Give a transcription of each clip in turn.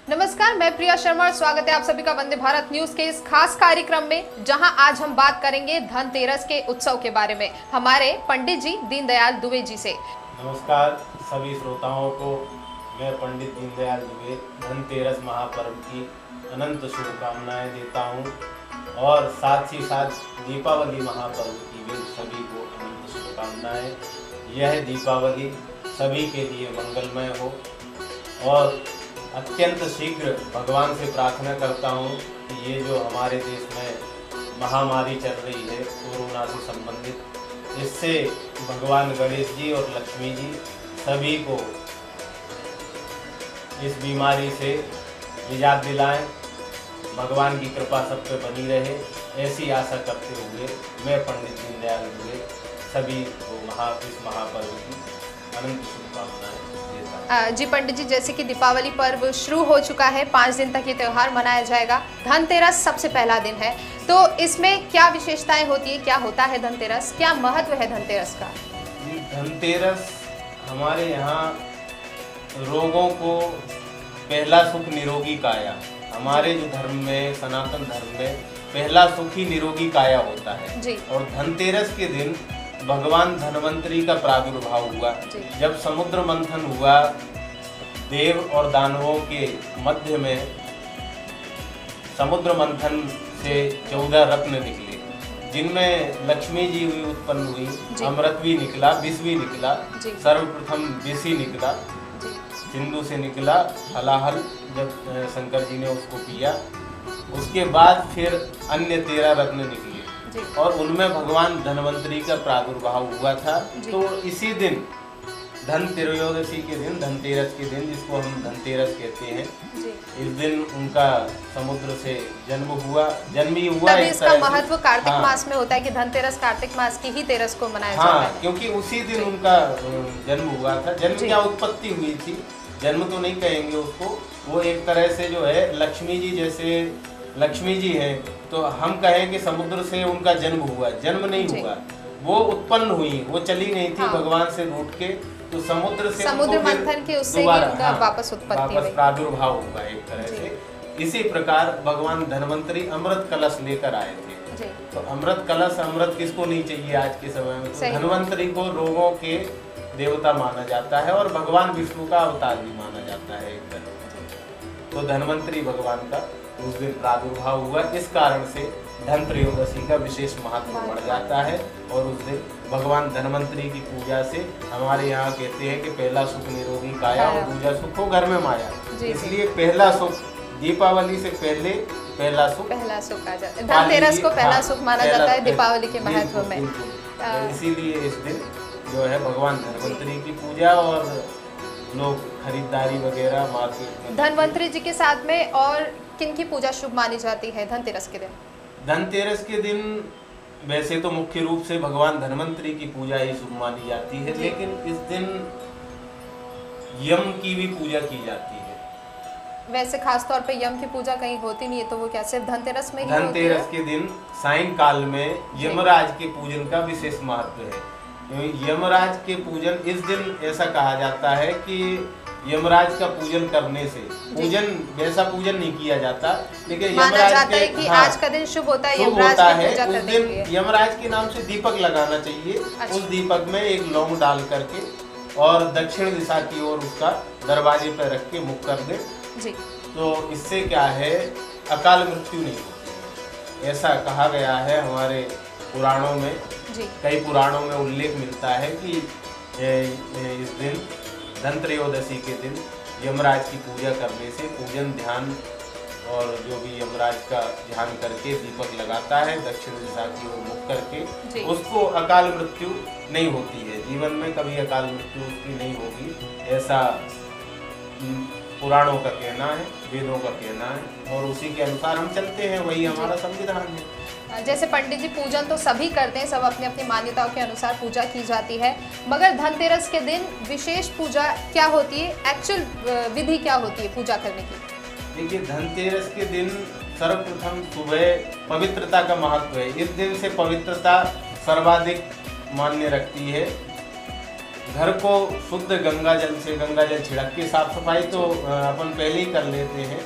नमस्कार, मैं प्रिया शर्मा और स्वागत है आप सभी का वंदे भारत न्यूज के इस खास कार्यक्रम में, जहां आज हम बात करेंगे धनतेरस के उत्सव के बारे में हमारे पंडित जी दीनदयाल दुबे जी से। नमस्कार सभी श्रोताओं को, मैं पंडित दीनदयाल दुबे धनतेरस महापर्व की अनंत शुभकामनाएं देता हूं और साथ ही साथ दीपावली महापर्व की भी सभी को अनंत शुभकामनाएं। यह दीपावली सभी के लिए मंगलमय हो और अत्यंत शीघ्र भगवान से प्रार्थना करता हूँ कि ये जो हमारे देश में महामारी चल रही है कोरोना से संबंधित, इससे भगवान गणेश जी और लक्ष्मी जी सभी को इस बीमारी से निजात दिलाएं। भगवान की कृपा सब पे बनी रहे, ऐसी आशा करते हुए मैं पंडित दीनदयाल दुबे सभी को इस महापर्व की अनंत शुभकामनाएं देता हूं। जी पंडित जी, जैसे कि दीपावली पर्व शुरू हो चुका है, 5 दिन तक ये त्योहार मनाया जाएगा। धनतेरस सबसे पहला दिन है, तो इसमें क्या विशेषताएं होती है, क्या होता है धनतेरस, क्या महत्व है धनतेरस का? धनतेरस हमारे यहाँ रोगों को पहला सुख निरोगी काया, हमारे जो धर्म में, सनातन धर्म में पहला सुख ही निरोगी काया होता है जी। और धनतेरस के दिन भगवान धन्वंतरी का प्रादुर्भाव हुआ। जब समुद्र मंथन हुआ, देव और दानवों के मध्य में समुद्र मंथन से 14 रत्न निकले, जिनमें लक्ष्मी जी हुई उत्पन्न हुई, अमृत भी निकला, विष भी निकला। सर्वप्रथम विष ही निकला, सिंधु से निकला हलाहल, जब शंकर जी ने उसको पिया। उसके बाद फिर अन्य 13 रत्न निकले और उनमें भगवान धन्वंतरी का प्रादुर्भाव हुआ था। तो इसी दिन धन त्रयोदशी के दिन, धनतेरस के दिन, जिसको हम धनतेरस कहते हैं, इस दिन उनका समुद्र से जन्म ही हुआ। तभी इसका महत्व कार्तिक मास में होता है कि धनतेरस कार्तिक मास की ही तेरस को मनाया जाता है। क्योंकि उसी दिन उनका जन्म हुआ था। जन्म क्या उत्पत्ति हुई थी, जन्म तो नहीं कहेंगे उसको, वो एक तरह से जो है लक्ष्मी जी, जैसे लक्ष्मी जी हैं तो हम कहें कि समुद्र से उनका जन्म हुआ, जन्म नहीं हुआ, वो उत्पन्न हुई, वो चली नहीं थी भगवान से रूठ के, तो समुद्र मंथन के उससे ही उनका वापस प्रादुर्भाव हुआ एक तरह से। इसी प्रकार भगवान धन्वंतरी अमृत कलश लेकर आए थे। तो अमृत कलश, अमृत किसको नहीं चाहिए आज के समय में? तो धन्वंतरी को रोगों के देवता माना जाता है और भगवान विष्णु का अवतार भी माना जाता है एक तरह। तो धन्वंतरी भगवान का उस दिन प्रादुर्भाव हुआ, इस कारण से धन त्रयोदशी का विशेष महत्व बढ़ जाता है और उस दिन भगवान धन्वंतरी की पूजा से हमारे यहाँ कहते हैं कि पहला सुख निरोगी काया और दूजा सुख हो घर में माया। इसलिए पहला सुख दीपावली से पहले पहला सुख आ जाता है। धनतेरस को पहला सुख माना जाता है दीपावली के महत्व में। इसीलिए इस दिन जो है भगवान धन्वंतरी की पूजा और लोग खरीदारी वगैरह मार्केट में। धन्वंतरी जी के साथ में और किन की पूजा शुभ मानी जाती है धनतेरस के दिन? धनतेरस के दिन वैसे तो मुख्य रूप से भगवान धन्वंतरी की पूजा ही शुभ मानी जाती है, लेकिन इस दिन यम की भी पूजा की जाती है। वैसे खास तौर पे यम की पूजा कहीं होती नहीं है, तो वो क्या सिर्फ धनतेरस में ही होती है? धनतेरस के दिन सायंकाल में यमराज के पूजन का विशेष महत्व है। यमराज के पूजन इस दिन ऐसा कहा जाता है कि यमराज का पूजन करने से, पूजन वैसा पूजन नहीं किया जाता, लेकिन यमराज के कि आज का दिन शुभ होता है, यमराज की पूजा करने के लिए। यमराज के नाम से दीपक लगाना चाहिए। उस दीपक में एक लौंग डाल करके और दक्षिण दिशा की ओर उसका दरवाजे पर रख के मुख कर दे, तो इससे क्या है, अकाल मृत्यु नहीं होती। ऐसा कहा गया है हमारे पुराणों में, कई पुराणों में उल्लेख मिलता है कि इस दिन धन त्रयोदशी के दिन यमराज की पूजा करने से पूजन ध्यान और जो भी यमराज का ध्यान करके दीपक लगाता है दक्षिण दिशा की ओर मुख करके, उसको अकाल मृत्यु नहीं होती है, जीवन में कभी अकाल मृत्यु उसकी नहीं होगी, ऐसा पुराणों का कहना है, वेदों का कहना है और उसी के अनुसार हम चलते हैं, वही हमारा संविधान है। जैसे पंडित जी पूजन तो सभी करते हैं, सब अपनी अपनी मान्यताओं के अनुसार पूजा की जाती है, मगर धनतेरस के दिन विशेष पूजा क्या होती है, एक्चुअल विधि क्या होती है पूजा करने की? देखिए, धनतेरस के दिन सर्वप्रथम सुबह पवित्रता का महत्व है। इस दिन से पवित्रता सर्वाधिक मान्य रखती है घर को शुद्ध गंगा जल से गंगा जल छिड़क के साफ सफाई तो अपन पहले ही कर लेते हैं।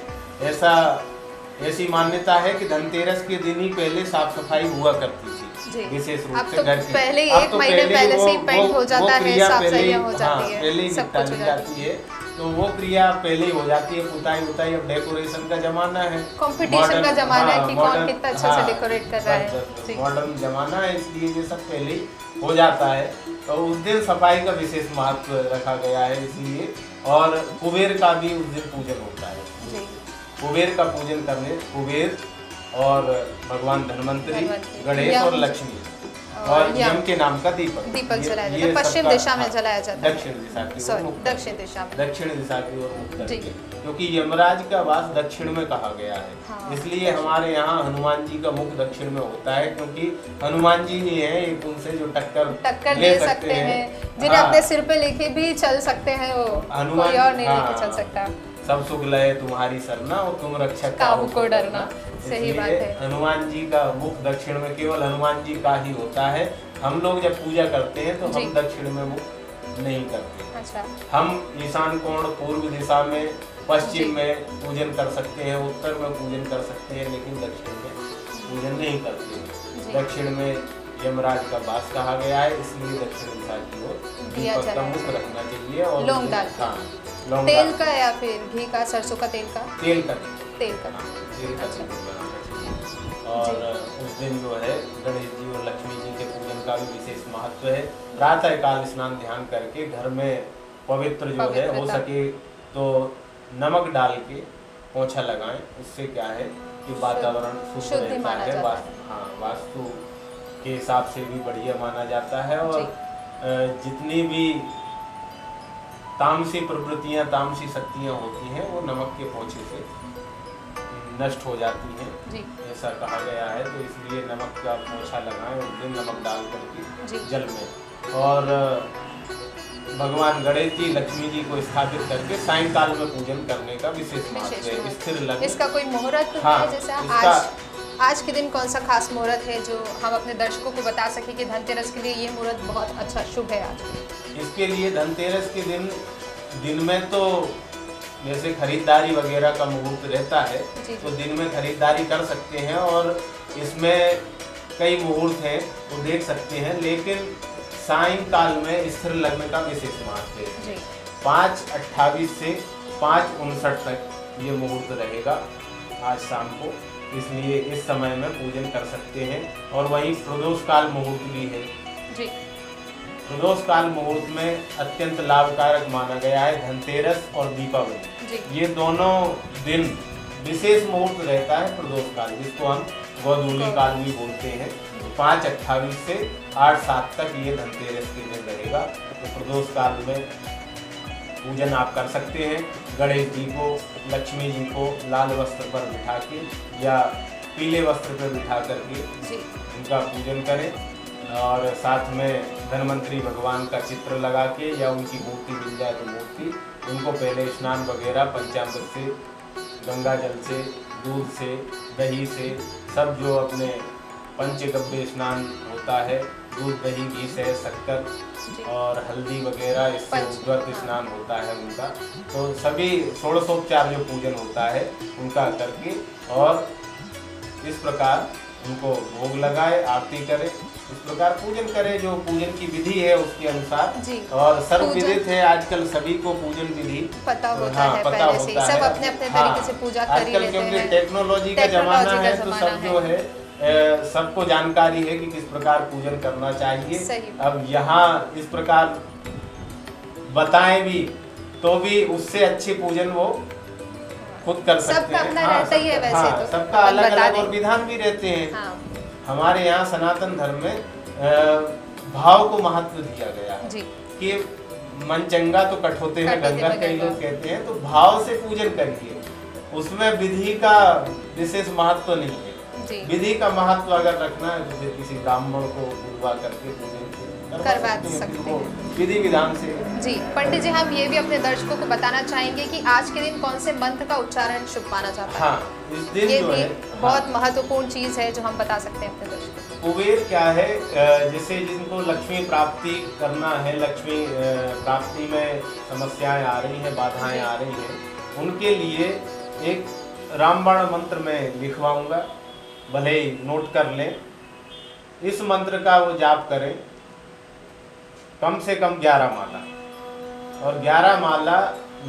ऐसी मान्यता है कि धनतेरस के दिन ही पहले साफ सफाई हुआ करती थी, विशेष रूप से घर की। पहले एक महीने पहले से ही पेंट हो जाता है, साफ सफाई हो जाती है, पहले ही निपटा ली जाती है, तो वो क्रिया पहले ही हो जाती है। पुताई उताई, अब डेकोरेशन का जमाना है, कंपटीशन का जमाना है कि कौन कितना अच्छे से डेकोरेट कर रहा है, मॉडर्न जमाना है, इसलिए ये सब पहले ही हो जाता है। तो उस दिन सफाई का विशेष महत्व रखा गया है इसलिए। और कुबेर का भी उस दिन पूजन होता है। कुबेर का पूजन करने, कुबेर और भगवान धनवंतरी, गणेश और लक्ष्मी और यम के नाम का दीपक जलाया जाता है। पश्चिम दिशा में जलाया जाता है, दक्षिण दिशा की ओर, दक्षिण दिशा में, दक्षिण दिशा की ओर मुख करके, क्योंकि यमराज का वास दक्षिण में कहा गया है। हाँ। इसलिए हमारे यहाँ हनुमान जी का मुख दक्षिण में होता है, क्योंकि हनुमान जी ही है एक उनसे जो टक्कर ले सकते हैं, जिन्हें अपने सिर पे लेके भी चल सकते हैं, वो कोई और नहीं लेके चल सकता। सब सुख लय तुम्हारी सरना और तुम रक्षक काहू को डरना। सही बात है। हनुमान जी का मुख दक्षिण में केवल हनुमान जी का ही होता है। हम लोग जब पूजा करते हैं तो हम दक्षिण में मुख नहीं करते। अच्छा। हम ईशान कोण, पूर्व दिशा में, पश्चिम में पूजन कर सकते हैं, उत्तर में पूजन कर सकते हैं, लेकिन दक्षिण में पूजन नहीं करते हैं। दक्षिण में यमराज का वास कहा गया है, इसलिए दक्षिण दिशा की ओर दीपक का मुख रखना चाहिए। और लौंग डाल, तेल का या फिर घी का, सरसों का तेल का, तेल का तेल बनाना चाहिए। और उस दिन जो है गणेश जी और लक्ष्मी जी के पूजन का भी विशेष महत्व है। प्रातः काल स्नान ध्यान करके घर में पवित्र जो है हो सके तो नमक डाल के पोछा लगाएं। उससे क्या है कि वातावरण शुद्ध रहता है, वास्तु के हिसाब से भी बढ़िया माना जाता है। और जितनी भी तामसी प्रवृत्तियां, तामसी शक्तियां होती हैं, वो नमक के पोछे से नष्ट हो जाती हैं, ऐसा कहा गया है। तो इसलिए नमक का पोछा लगाएं उस दिन, नमक डाल करके जल में। और भगवान गणेश जी, लक्ष्मी जी को स्थापित करके सायंकाल में पूजन करने का विशेष महत्व है। स्थिर लग्न, इसका कोई मुहूर्त है? जैसे आज के दिन कौन सा खास मुहूर्त है जो हम अपने दर्शकों को बता सके कि धनतेरस के लिए ये मुहूर्त बहुत अच्छा शुभ है? आज इसके लिए धनतेरस के दिन में तो जैसे खरीदारी वगैरह का मुहूर्त रहता है, तो दिन में खरीदारी कर सकते हैं। और इसमें कई मुहूर्त हैं वो देख सकते हैं, लेकिन सायंकाल में स्थिर लग्न का विशेष महत्व है। 5:28 से 5:59 तक ये मुहूर्त रहेगा आज शाम को, इसलिए इस समय में पूजन कर सकते हैं। और वहीं प्रदोष काल मुहूर्त भी है। प्रदोष काल मुहूर्त में अत्यंत लाभकारक माना गया है धनतेरस और दीपावली। ये दोनों दिन विशेष मुहूर्त रहता है प्रदोष काल, जिसको हम गोधूली काल भी बोलते हैं। 5:28 से 8:07 तक ये धनतेरस के दिन रहेगा। तो प्रदोष काल में पूजन आप कर सकते हैं। गणेश जी को, लक्ष्मी जी को लाल वस्त्र पर बिठा के या पीले वस्त्र पर बिठा करके उनका पूजन करें। और साथ में धनवंतरी भगवान का चित्र लगा के या उनकी मूर्ति मिल जाए तो मूर्ति, उनको पहले स्नान वगैरह पंचामृत से, गंगा जल से, दूध से, दही से, सब जो अपने पंचगव्य स्नान होता है, दूध, दही, घी से, शक्कर और हल्दी वगैरह, इससे उद्वर्त स्नान होता है उनका। तो सभी षोडशोपचार जो पूजन होता है उनका करके, और इस प्रकार उनको भोग लगाए, आरती करे, इस प्रकार पूजन करे जो पूजन की विधि है उसके अनुसार। और सर्वविदित है, आजकल सभी को पूजन विधि पता होता है, पहले से सब अपने अपने तरीके से पूजा कर ही लेते हैं। क्योंकि टेक्नोलॉजी का जमाना है, तो सब जो है सबको जानकारी है कि किस प्रकार पूजन करना चाहिए। अब यहाँ इस प्रकार बताएं भी तो भी उससे अच्छे पूजन वो खुद कर सकते हैं। सबका अपना रहता ही है वैसे तो, सबका अलग अलग और विधान भी रहते हैं। हमारे यहाँ सनातन धर्म में भाव को महत्व दिया गया है कि मन चंगा तो कठोते में गंगा, कई लोग कहते हैं। तो भाव से पूजन करिए, उसमें विधि का विशेष महत्व नहीं है। विधि का महत्व अगर रखना है तो किसी ब्राह्मण को बुलवा करके पूजन करवा सकते हैं विधि विधान से। जी पंडित जी, हम ये भी अपने दर्शकों को बताना चाहेंगे कि आज के दिन कौन से मंत्र का उच्चारण शुभ माना जाता है? इस दिन ये भी बहुत महत्वपूर्ण चीज है जो हम बता सकते हैं अपने दर्शकों को। कुबेर क्या है, जैसे जिनको लक्ष्मी प्राप्ति करना है, लक्ष्मी प्राप्ति में समस्याएं आ रही हैं, बाधाएं आ रही हैं, उनके लिए एक रामबाण मंत्र में लिखवाऊंगा, भले ही नोट कर लें। इस मंत्र का वो जाप करें कम से कम 11 माला, और 11 माला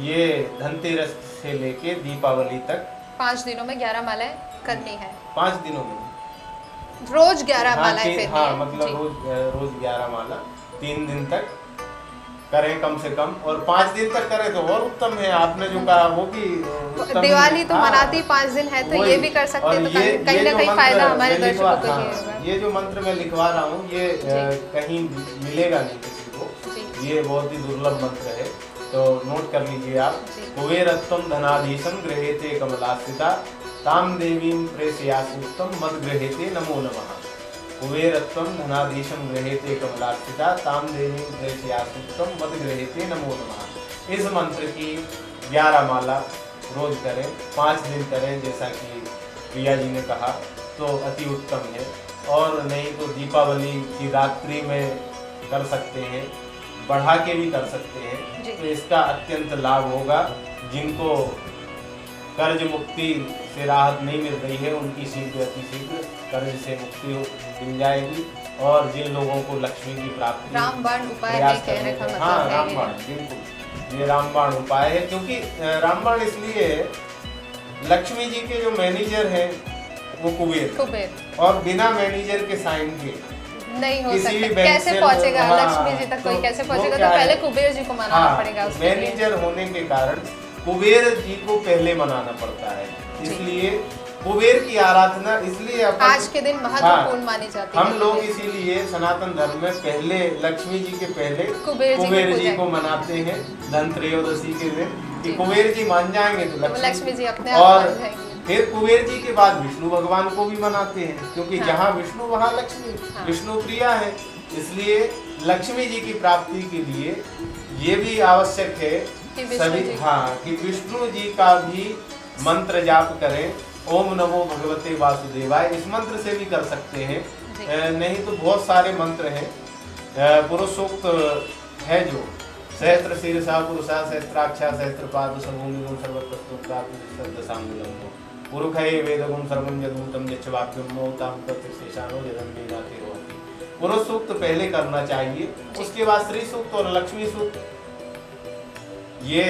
ये धनतेरस से लेके दीपावली तक 5 दिनों में 11 मालाएं करनी है। 5 दिनों में रोज 11 मालाएं फेरनी हाँ, है। मतलब रोज 11 माला 3 दिन तक करें कम से कम, और 5 दिन तक करें तो और उत्तम है। आपने जो कहा वो भी उत्तम। दिवाली तो मनाती 5 दिन है, तो ये भी कर सकते हैं, तो कहीं ना कहीं फायदा हमारे दर्शकों को ही होगा। ये जो मंत्र मैं लिखवा रहा हूँ ये कहीं मिलेगा नहीं किसी को, ये बहुत ही दुर्लभ मंत्र है, तो नोट कर लीजिए आप। कुबेरत्वं धनाधीशं गृहेते कमलास्थिता ताम देवीं प्रेषयासुत्तम मद गृहेते नमो नमः। कुबेरत्वं धनाधीशं गृहेते कमलास्थिता ताम देवीं प्रेषयासुत्तम मद गृहेते नमो नमः। इस मंत्र की 11 माला रोज करें, 5 दिन करें, जैसा कि प्रिया जी ने कहा, तो अति उत्तम है। और नहीं तो दीपावली की रात्रि में कर सकते हैं, बढ़ा के भी कर सकते हैं, तो इसका अत्यंत लाभ होगा। जिनको कर्ज मुक्ति से राहत नहीं मिल रही है उनकी शीघ्र अति शीघ्र कर्ज से मुक्ति मिल जाएगी, और जिन लोगों को लक्ष्मी की प्राप्ति रामबाण उपाय है, कहने का मतलब हाँ, है रामबाण बिल्कुल ये रामबाण उपाय है। क्योंकि रामबाण इसलिए है, लक्ष्मी जी के जो मैनेजर है वो कुबेर, और बिना मैनेजर के साइन के नहीं हो सकता। कैसे पहुंचेगा लक्ष्मी जी तक, कोई कैसे पहुंचेगा? तो पहले कुबेर जी को मनाना पड़ेगा। मैनेजर होने के कारण कुबेर जी को पहले मनाना पड़ता है, इसलिए कुबेर की आराधना इसलिए आज के दिन महत्वपूर्ण मानी जाती है। हम लोग इसीलिए सनातन धर्म में पहले लक्ष्मी जी के पहले कुबेर जी को मनाते हैं धनत्रयोदशी के दिन, कि कुबेर जी मान जाएंगे तो लक्ष्मी जी अपने आप मान जाएंगी। फिर कुबेर जी के बाद विष्णु भगवान को भी मनाते हैं, क्योंकि जहाँ विष्णु वहाँ लक्ष्मी, विष्णु प्रिया है, इसलिए लक्ष्मी जी की प्राप्ति के लिए ये भी आवश्यक है सभी कि विष्णु जी का भी मंत्र जाप करें, ओम नमो भगवते वासुदेवाय। इस मंत्र से भी कर सकते हैं, नहीं तो बहुत सारे मंत्र हैं। पुरुषोक्त है जो सहस्त्र शीर्षा पुरुषा सहस्त्राक्षा सहस्त्रपाद सर्वोंगुं सर्वप्रस्तुतात्मशब्दसांगुलं पुरुषये वेदगुं सर्वं यदूतं यच्छवाक्यं मोतां प्रत्यक्षेषानो यदन्मेनाते होति। पुरुष सूक्त पहले करना चाहिए, उसके बाद श्री सूक्त और लक्ष्मी सूक्त, ये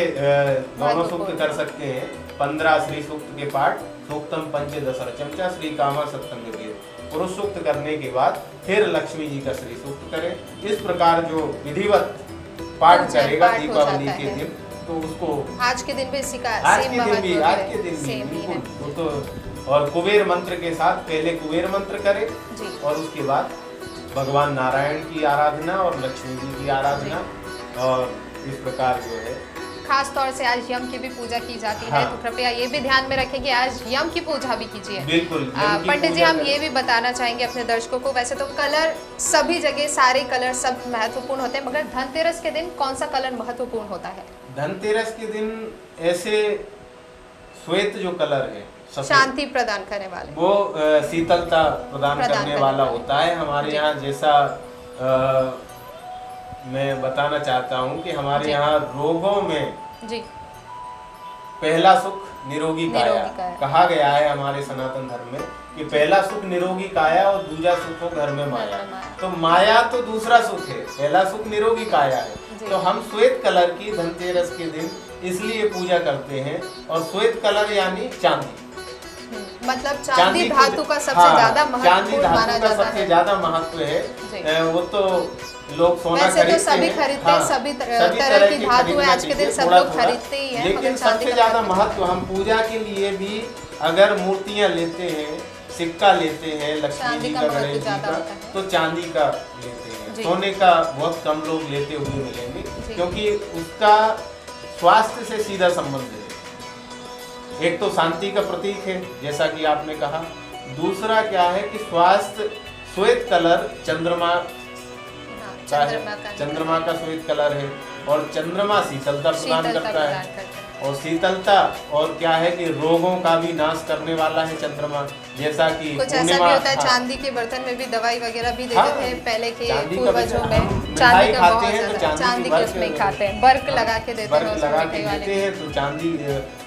दोनों सूक्त कर सकते हैं। 15 श्री सूक्त के पाठ, सूक्तम पंचदश चमचा श्री कामा सप्तम योगी। पुरुष सूक्त करने के बाद फिर लक्ष्मी जी का श्री सूक्त करें। इस प्रकार जो विधिवत पाठ करेगा दीपावली के दिन, तो उसको आज के दिन भी बिल्कुल तो। और कुबेर मंत्र के साथ पहले कुबेर मंत्र करें, और उसके बाद भगवान नारायण की आराधना और लक्ष्मी जी की आराधना, और इस प्रकार जो है। खास तौर से आज यम की भी पूजा की जाती है, तो कृपया ये भी ध्यान में रखें कि आज यम की पूजा भी कीजिए। बिल्कुल। पंडित जी, हम ये भी बताना चाहेंगे अपने दर्शकों को, वैसे तो कलर सभी जगह सारे कलर सब महत्वपूर्ण होते हैं, मगर धनतेरस के दिन कौन सा कलर महत्वपूर्ण होता है? धनतेरस के दिन ऐसे श्वेत जो कलर है, शांति प्रदान करने वाले, वो शीतलता प्रदान करने वाला होता है। हमारे यहाँ जैसा मैं बताना चाहता हूँ कि हमारे यहाँ रोगों में पहला सुख निरोगी काया कहा गया है हमारे सनातन धर्म में, कि पहला सुख निरोगी काया और दूसरा सुख हो घर में माया। तो माया तो दूसरा सुख है, पहला सुख निरोगी काया है। तो हम श्वेत कलर की धनतेरस के दिन इसलिए पूजा करते हैं, और श्वेत कलर यानी चांदी, मतलब चांदी धातु का सबसे ज्यादा महत्व माना जाता है। सबसे ज्यादा महत्व है। वो तो लोग सोना खरीदते तो सभी खरीदते हैं, सभी तरह की धातु है आज के दिन सब लोग खरीदते ही हैं, लेकिन सबसे ज्यादा महत्व हम पूजा के लिए भी अगर मूर्तियां लेते हैं, सिक्का लेते हैं लक्ष्मी जी का, गणेश जी का, तो चांदी का लेते हैं। सोने का बहुत कम लोग लेते हुए मिलेंगे, क्योंकि उसका स्वास्थ्य से सीधा संबंध है। एक तो शांति का प्रतीक है जैसा कि आपने कहा, दूसरा क्या है कि स्वास्थ्य, श्वेत कलर चंद्रमा का श्वेत कलर है, और चंद्रमा शीतलता प्रदान करता है। और शीतलता, और क्या है कि रोगों का भी नाश करने वाला है चंद्रमा। जैसा कि कुछ ऐसा भी होता है चांदी के बर्तन में भी दवाई वगैरह भी देते थे पहले के पूर्वजों में। चांदी का बहुत ज्यादा, चांदी के उसमें खाते हैं, बर्क लगा के देते हैं तो चांदी।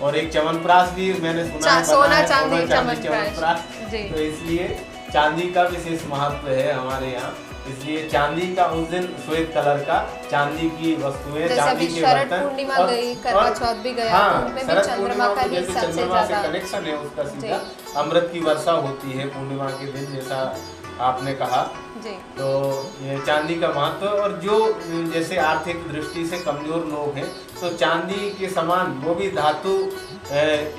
और एक च्यवनप्राश भी मैंने सुना है, सोना चांदी च्यवनप्राश। तो इसलिए चांदी का विशेष महत्व है हमारे यहाँ। इसलिए चांदी का उस दिन श्वेत कलर का चांदी की वस्तुएं, चांदी के बर्तन, पूर्णिमा गई, करवा चौथ भी गया, उनमें भी चंद्रमा का ही सबसे ज्यादा कनेक्शन है उसका सीधा। अमृत की वर्षा होती है पूर्णिमा के दिन, जैसा आपने कहा जी। तो ये चांदी का महत्व। और जो जैसे आर्थिक दृष्टि से कमजोर लोग हैं तो चांदी के समान वो भी धातु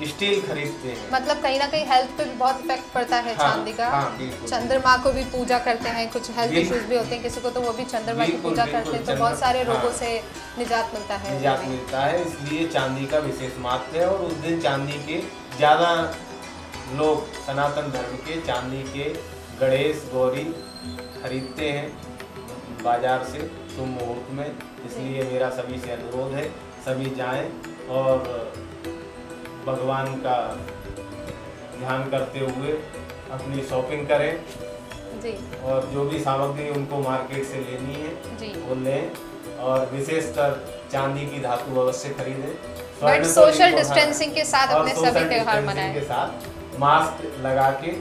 स्टील खरीदते हैं। मतलब कहीं ना कहीं हेल्थ पे भी बहुत इफेक्ट पड़ता है चांदी का। चंद्रमा को भी पूजा करते हैं, कुछ हेल्थ इश्यूज भी होते हैं किसी को, तो वो भी चंद्रमा की पूजा करते हैं, तो बहुत सारे रोगों से निजात मिलता है। इसलिए चांदी का विशेष महत्व है। और उस दिन चांदी के ज्यादा लोग सनातन धर्म के चांदी के गणेश गौरी खरीदते हैं बाजार से शुभ मुहूर्त में। इसलिए मेरा सभी से अनुरोध है, सभी जाएं और भगवान का ध्यान करते हुए अपनी शॉपिंग करें जी। और जो भी सामग्री उनको मार्केट से लेनी है जी वो लें। और विशेषकर चांदी की धातु अवश्य खरीदें। बट सोशल डिस्टेंसिंग के साथ अपने सभी त्योहार मनाएं, के साथ मास्क लगा के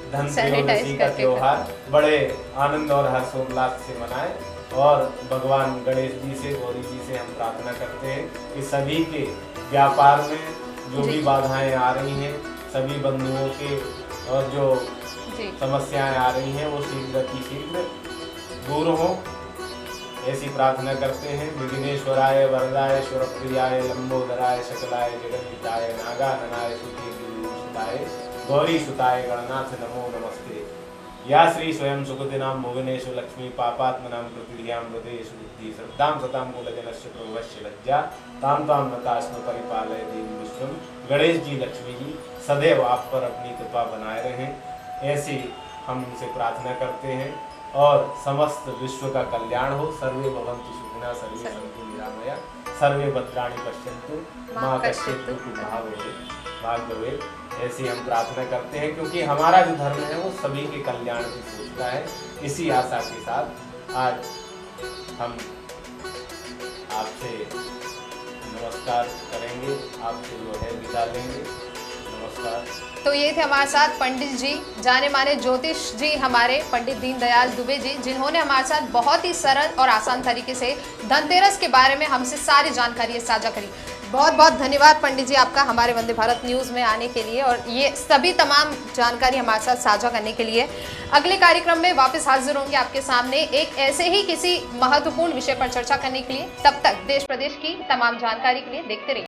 धनतेरस का त्योहार बड़े आनंद और हर्षोल्लास से मनाएं। और भगवान गणेश जी से, गौरी जी से हम प्रार्थना करते हैं कि सभी के व्यापार में जो भी बाधाएं आ रही हैं, सभी बंधुओं के और जो समस्याएं आ रही हैं वो शीघ्र दूर हो, ऐसी प्रार्थना करते हैं। विघ्नेश्वराय वरदाय सुरप्रियाय लंबोदराय सकलाय जगन्निताय नागाननाय सुताय गौरी सुताय गणनाथ नमो नमस्ते। या श्री स्वयं सुकृतिनाम मोगनेशु लक्ष्मी पापात्मनाम कृतिर्यां हृदयेषु बुद्धि श्रद्धां सतां मूलजनस्य प्रभवस्य लज्जा ताम ताम नतास्म परिपालय दीन विश्वम। गणेश जी, लक्ष्मी जी सदैव आप पर अपनी कृपा बनाए रहें, ऐसी हम उनसे प्रार्थना करते हैं। और समस्त विश्व का कल्याण हो। सर्वे भवन्तु सुखिनः, सर्वे सन्तु निरामया, सर्वे भद्राणि पश्यन्तु मा कश्चित् दुःखभाग् भवेत्। ऐसी हम प्रार्थना करते हैं क्योंकि हमारा जो धर्म है वो सभी के कल्याण की सोचता है। इसी आशा के साथ आज हम आपसे नमस्कार करेंगे, आपसे जो है विदा लेंगे। नमस्कार। तो ये थे हमारे साथ पंडित जी, जाने माने ज्योतिष जी हमारे पंडित दीनदयाल दुबे जी, जिन्होंने हमारे साथ बहुत ही सरल और आसान तरीके से धनतेरस के बारे में हमसे सारी जानकारी साझा करी। बहुत बहुत धन्यवाद पंडित जी आपका हमारे वंदे भारत न्यूज़ में आने के लिए और ये सभी तमाम जानकारी हमारे साथ साझा करने के लिए। अगले कार्यक्रम में वापस हाजिर होंगे आपके सामने एक ऐसे ही किसी महत्वपूर्ण विषय पर चर्चा करने के लिए। तब तक देश प्रदेश की तमाम जानकारी के लिए देखते रहिए।